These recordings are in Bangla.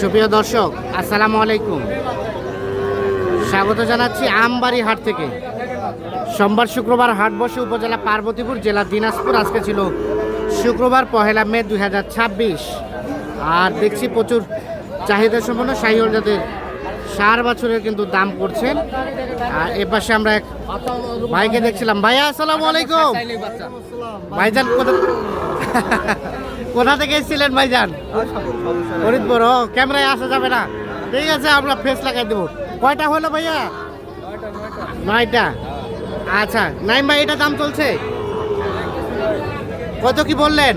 সুপ্রিয় দর্শক, আসসালামু আলাইকুম। স্বাগত জানাচ্ছি আমবাড়ি হাট থেকে। সোমবার শুক্রবার হাট বসে উপজেলা পার্বতীপুর, জেলা দিনাজপুর। আজকে ছিল শুক্রবার 1 মে 2026। আর দেখছি প্রচুর চাহিদা সম্পন্ন শাহিওয়াল জাতের 4 বছরের কিন্তু দাম করছেন। আর এপাশে আমরা এক ভাইকে দেখছিলাম। ভাইয়া আসসালামু আলাইকুম। ভাইজান কোথা থেকে এসেছিলেন ভাইজান? ফরিদপুর। ও, ক্যামেরায় আসা যাবে না, ঠিক আছে, আমরা ফেস লাগাই দেবো। কয়টা হলো ভাইয়া? 9টা। আচ্ছা নাইম ভাই, এটা দাম চলছে কত কি বললেন?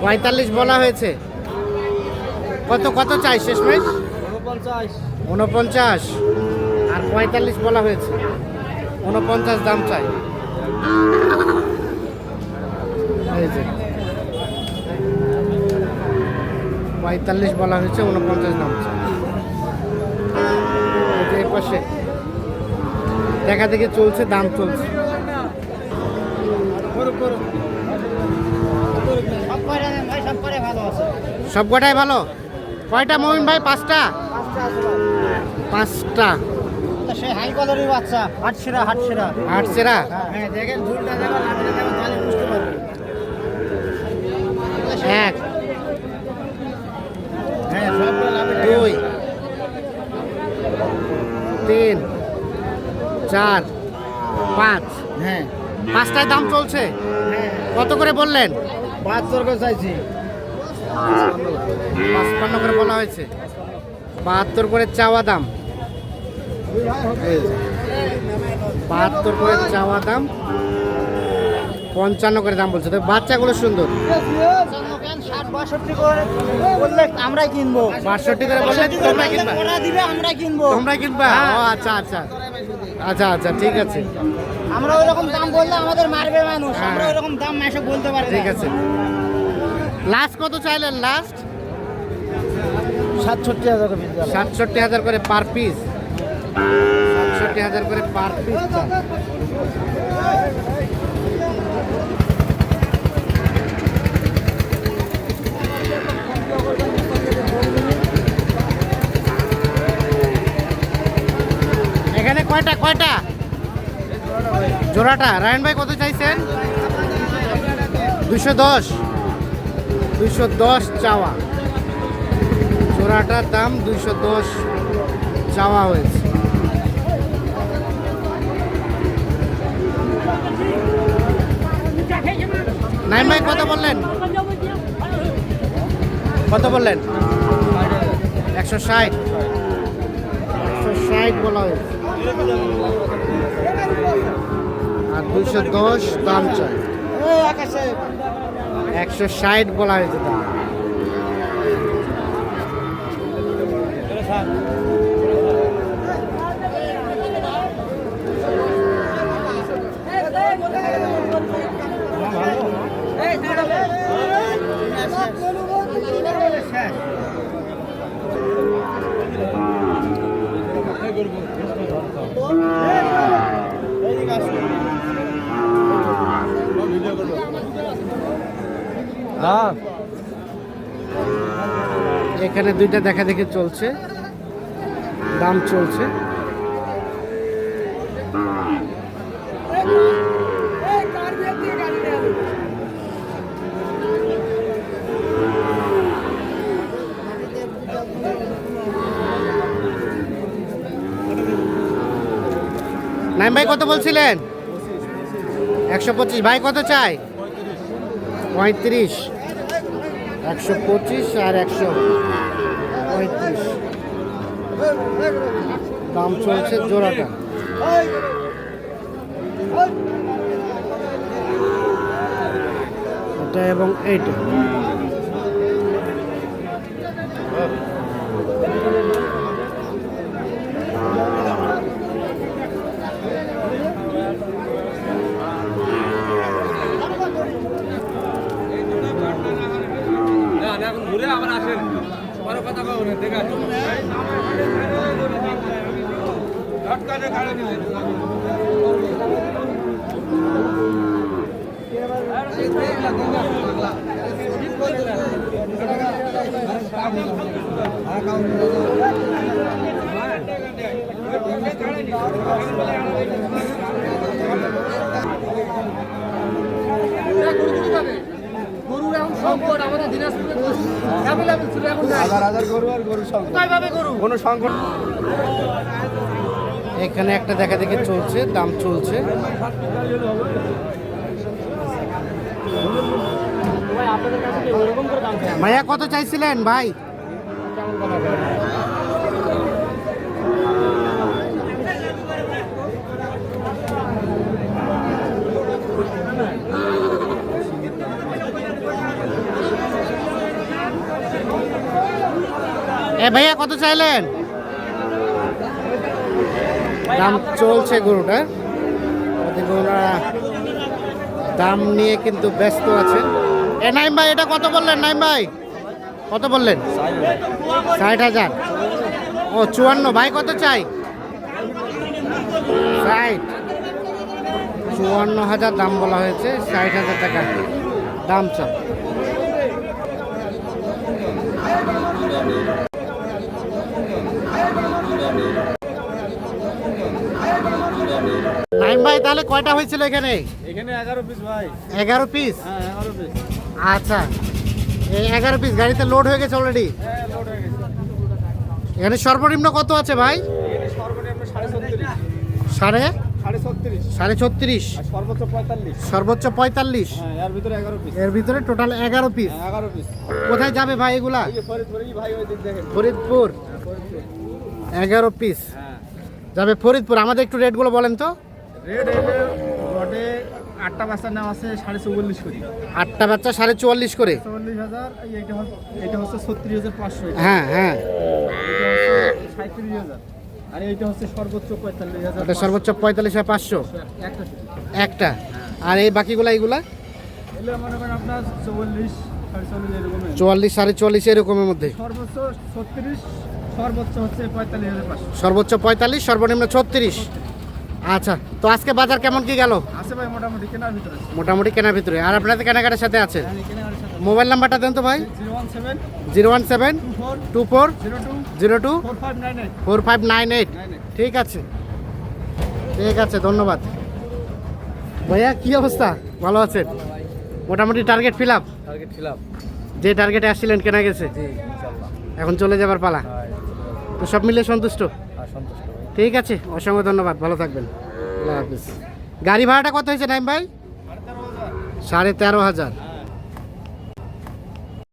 45 বলা হয়েছে। কত কত চাই শেষমেশ? 49। আর 45 বলা হয়েছে, 49 দাম চাই। এই যে 45 বলা হয়েছে, 49 দাম চাই। এই যে পাশে দেখা দেখি চলছে, দাম চলছে। সব কটাই ভালো। কয়টা মমিন ভাই? 5টা। 5টা। সেই হাই কোয়ালিটির বাচ্চা, হাটসেরা হাটসেরা হাটসেরা। হ্যাঁ, দেখেন ঝুলটা দেখেন, লাঠিটা দেখেন, তাহলে বুঝতে পারবেন। 1 হ্যাঁ, সবগুলো লাঠিটা 2 3 4 5। হ্যাঁ 5টায় দাম চলছে। হ্যাঁ, কত করে বললেন? 72 করে চাইছি। 55 করে বলা হয়েছে, 72 করে চাওয়া দাম। 72 করে চাওয়া দাম, 55 করে দাম বলছে। তো বাচ্চাগুলো সুন্দর। 60-62 করে বললে আমরাই কিনবো। 62 করে বললে তোমরা কিনবা? ওরা দিবে, আমরা কিনবো। তোমরা কিনবা? ও আচ্ছা আচ্ছা আচ্ছা আচ্ছা, ঠিক আছে। আমরা ওইরকম দাম বললে আমাদের মারবে মানুষ। হ্যাঁ। আমরা ওইরকম দাম মাসে বলতে পারি না। ঠিক আছে। লাস্ট কত চাইলেন? লাস্ট 67,000 করে। 67,000 করে পার পিস। 67,000 করে পার পিস। এখানে কয়টা কয়টা জোড়াটা? রায়ন ভাই কত চাইছেন? 210। 210 চাওয়া। জোড়াটার দাম 210 চাওয়া হয়েছে। নাইম ভাই কত বললেন? কত বললেন? 160। 160 বলা হয়েছে। আর 210 দাম চাই। 160 বলা হয়েছে দাম। এখানে 2টা দেখা দেখি চলছে, দাম চলছে। নাইম ভাই কত বলছিলেন? 125। ভাই কত চাই? 35। 125 আর 135 দাম চলছে জোড়াটা। এটা এবং এইটা। ঘুরে আবার আসেন, কথা বলবেন, ঠিক আছে? Gracias. গরু এখন সংকট আমাদের দিনাজপুরে অ্যাভেলেবল ছিল, এখন নাই। হাজার গরু আর গরু সংকট। কোথায় পাবে গরু? কোনো সংকট এখানে একটা দেখা দেখি চলছে, দাম চলছে। ভাইয়া কত চাইছিলেন ভাই? এ ভাইয়া কত চাইলেন? দাম চলছে গরুটার, ওদিকে ওনারা দাম নিয়ে কিন্তু ব্যস্ত আছেন। এ নাইম ভাই, এটা কত বললেন? নাইম ভাই কত বললেন? 60,000। ও 54। ভাই কত চাই? 60। 54,000 দাম বলা হয়েছে, 60,000 টাকা দাম চাই। নাইম ভাই তাহলে কয়টা হয়েছিল এখানে? এখানে 11 পিস ভাই। 11 পিস। হ্যাঁ 11 পিস। আচ্ছা, এই 11 পিস গাড়িতে লোড হয়ে গেছে অলরেডি। হ্যাঁ লোড হয়ে গেছে। এখানে সর্বনিম্ন কত আছে ভাই? এখানে সর্বনিম্ন 36.5। সাড়ে 36.5 সাড়ে 36, আর সর্বোচ্চ 45। সর্বোচ্চ 45। হ্যাঁ এর ভিতরে 11 পিস। এর ভিতরে টোটাল 11 পিস। হ্যাঁ 11 পিস। কোথায় যাবে ভাই এগুলা? এই যে ফরিদপুরেই ভাই ওই দিক দেখেন। ফরিদপুর। ফরিদপুর। 11 পিস হ্যাঁ যাবে ফরিদপুর। আমাদের একটু রেটগুলো বলেন তো। রেড এলে রডে 8টা বাচ্চার নাম আছে 44.5 করে। 8টা বাচ্চা 44.5 করে। 44,000। এইটা হচ্ছে 36,500। হ্যাঁ হ্যাঁ, এটা হচ্ছে 37,000। আর এইটা হচ্ছে সর্বোচ্চ 45,000। ওটা সর্বোচ্চ 45,500 একটা শুধু। একটা। আর এই বাকিগুলা এইগুলা এগুলো মনে করেন আপনার 44, 44 এরকম। 44, 44 এরকমের মধ্যে। সর্বোচ্চ 36, সর্বোচ্চ হচ্ছে 45,500। সর্বোচ্চ 45, সর্বনিম্ন 36। আচ্ছা, তো আজকে বাজার কেমন কি গেল? আছে ভাই মোটামুটি কেনার ভিতরে আছে। মোটামুটি কেনার ভিতরে। আর আপনাদের কেনাকাটার সাথে আছে? হ্যাঁ, কেনার সাথে মোবাইল নাম্বারটা দেন তো ভাই। 017 017 24 02 02 4598 4598। ঠিক আছে, ঠিক আছে, ধন্যবাদ ভাইয়া। কি অবস্থা? ভালো আছেন? মোটামুটি টার্গেট ফিল আপ? টার্গেট খিলাফ। যে টার্গেটে আসছিলেন কেনা গেছে, জি ইনশাআল্লাহ। এখন চলে যাবার পালা। তো সব মিলে সন্তুষ্ট? আর সন্তুষ্ট ভাই। ঠিক আছে, অসংখ্য ধন্যবাদ, ভালো থাকবেন, আল্লাহ হাফিজ। গাড়ি ভাড়াটা কত হয়েছে নাইম ভাই? 13,500।